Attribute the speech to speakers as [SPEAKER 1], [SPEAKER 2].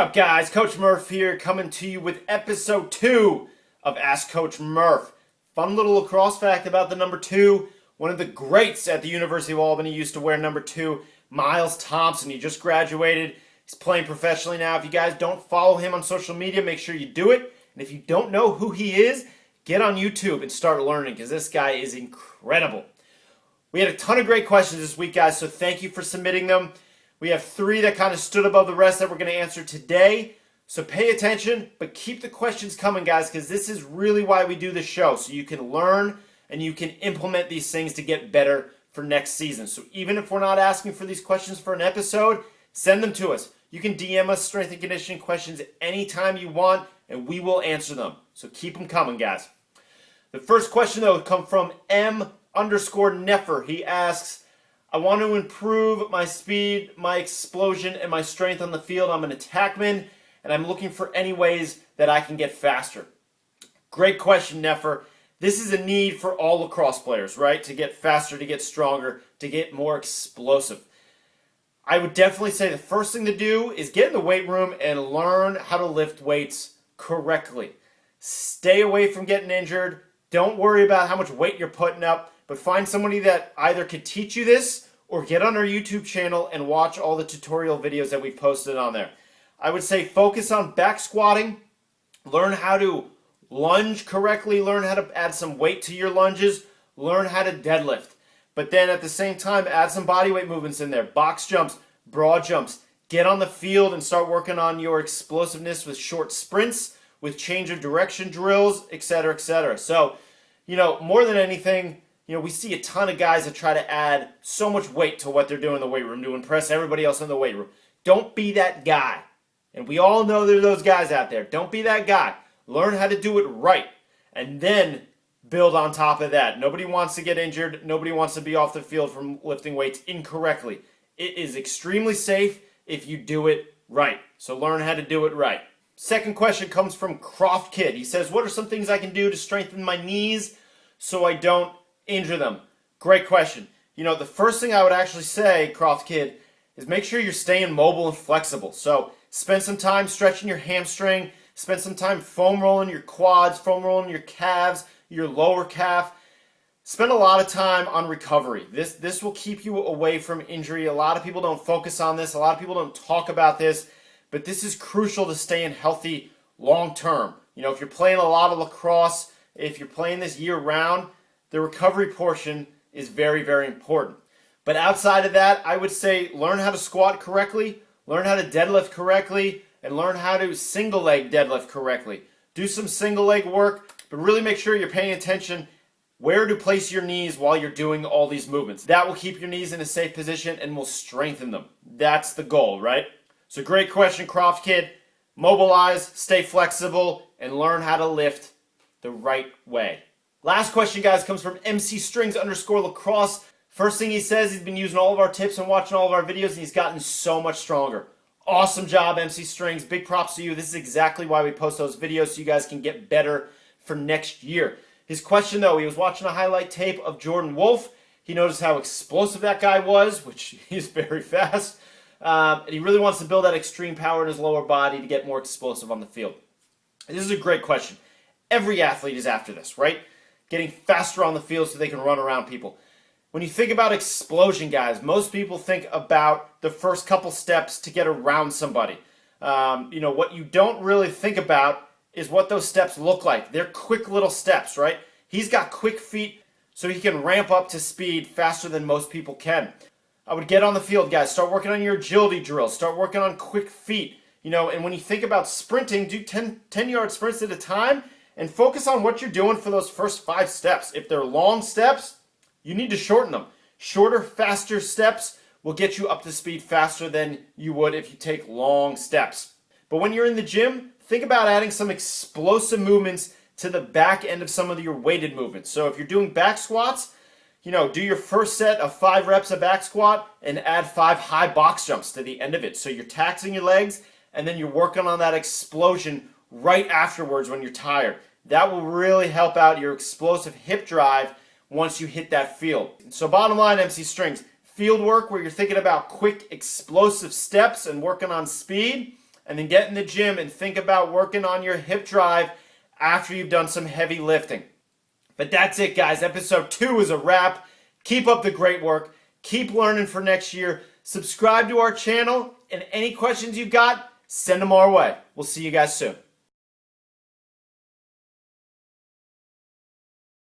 [SPEAKER 1] up, guys? Coach Murph here, coming to you with episode 2 of Ask Coach Murph. Fun little lacrosse fact about the number 2. One of the greats at the University of Albany used to wear number 2, Miles Thompson. He just graduated. He's playing professionally now. If you guys don't follow him on social media, make sure you do it. And if you don't know who he is, get on YouTube and start learning, because this guy is incredible. We had a ton of great questions this week, guys, so thank you for submitting them. We have 3 that kind of stood above the rest that we're going to answer today. So pay attention, but keep the questions coming, guys, because this is really why we do this show, so you can learn and you can implement these things to get better for next season. So even if we're not asking for these questions for an episode, send them to us. You can DM us strength and conditioning questions anytime you want, and we will answer them. So keep them coming, guys. The first question, though, comes from M_Neffer. He asks, I want to improve my speed, my explosion, and my strength on the field. I'm an attackman, and I'm looking for any ways that I can get faster. Great question, Neffer. This is a need for all lacrosse players, right? To get faster, to get stronger, to get more explosive. I would definitely say the first thing to do is get in the weight room and learn how to lift weights correctly. Stay away from getting injured. Don't worry about how much weight you're putting up, but find somebody that either could teach you this or get on our YouTube channel and watch all the tutorial videos that we've posted on there. I would say focus on back squatting, learn how to lunge correctly, learn how to add some weight to your lunges, learn how to deadlift. But then at the same time, add some body weight movements in there, box jumps, broad jumps. Get on the field and start working on your explosiveness with short sprints, with change of direction drills, etc., etc. So, more than anything, we see a ton of guys that try to add so much weight to what they're doing in the weight room to impress everybody else in the weight room. Don't be that guy. And we all know there are those guys out there. Don't be that guy. Learn how to do it right. And then build on top of that. Nobody wants to get injured. Nobody wants to be off the field from lifting weights incorrectly. It is extremely safe if you do it right. So learn how to do it right. Second question comes from Croft Kid. He says, what are some things I can do to strengthen my knees so I don't injure them? Great question. The first thing I would actually say, Croft Kid, is make sure you're staying mobile and flexible. So spend some time stretching your hamstring, spend some time foam rolling your quads, foam rolling your calves, your lower calf. Spend a lot of time on recovery. This will keep you away from injury. A lot of people don't focus on this. A lot of people don't talk about this, but this is crucial to staying healthy long term. If you're playing a lot of lacrosse, if you're playing this year round, the recovery portion is very, very important. But outside of that, I would say learn how to squat correctly, learn how to deadlift correctly, and learn how to single leg deadlift correctly. Do some single leg work, but really make sure you're paying attention where to place your knees while you're doing all these movements. That will keep your knees in a safe position and will strengthen them. That's the goal, right? So great question, Croft Kid. Mobilize, stay flexible, and learn how to lift the right way. Last question, guys, comes from MC_Strings_lacrosse. First thing he says, he's been using all of our tips and watching all of our videos, and he's gotten so much stronger. Awesome job, MC Strings. Big props to you. This is exactly why we post those videos, so you guys can get better for next year. His question, though, he was watching a highlight tape of Jordan Wolf. He noticed how explosive that guy was, which he's very fast. And he really wants to build that extreme power in his lower body to get more explosive on the field. This is a great question. Every athlete is after this, right? Getting faster on the field so they can run around people. When you think about explosion, guys, most people think about the first couple steps to get around somebody. What you don't really think about is what those steps look like. They're quick little steps, right? He's got quick feet, so he can ramp up to speed faster than most people can. I would get on the field, guys. Start working on your agility drills. Start working on quick feet. And when you think about sprinting, do 10-yard sprints at a time and focus on what you're doing for those first 5 steps. If they're long steps, you need to shorten them. Shorter, faster steps will get you up to speed faster than you would if you take long steps. But when you're in the gym, think about adding some explosive movements to the back end of some of your weighted movements. So if you're doing back squats, do your first set of 5 reps of back squat and add 5 high box jumps to the end of it. So you're taxing your legs and then you're working on that explosion right afterwards when you're tired. That will really help out your explosive hip drive once you hit that field. So bottom line, MC Strings, field work where you're thinking about quick explosive steps and working on speed, and then get in the gym and think about working on your hip drive after you've done some heavy lifting. But that's it, guys. Episode 2 is a wrap. Keep up the great work. Keep learning for next year. Subscribe to our channel, and any questions you've got, send them our way. We'll see you guys soon.